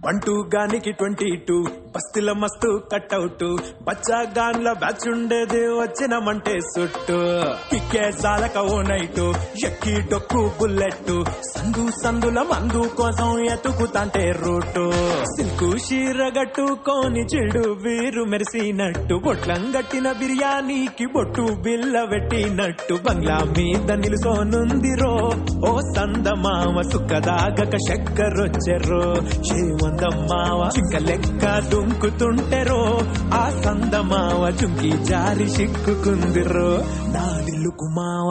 బంటూ గానికి 22 బస్తిల మస్తు కట్అవుట్ బచ్చా గాన్ల బ్యాచ్ ఉండేది వచ్చినమంటే సుట్టు కిక్కే జాలక ఓ నైటు ఎక్కి డొక్కు బుల్లెట్ సందు సందుల మందు కోసం ఎతుకుతాంటే రూటు సిల్కు షీరగట్టుకోని చెడు వీరు మెరిసినట్టు బొట్లం గట్టిన బిర్యానీకి బొట్టు బిల్ల పెట్టినట్టు బంగ్లా మీద నిలుసోనుందిరో ఓ సందమామ సుక్కదాగక చక్కరొచ్చెరో మందమ్మావ చింక లెక్క దుంకుతుంటెరో ఆ సందమావ చుంకి జారి సిక్కుకుందిరో నాడిల్లు కుమావ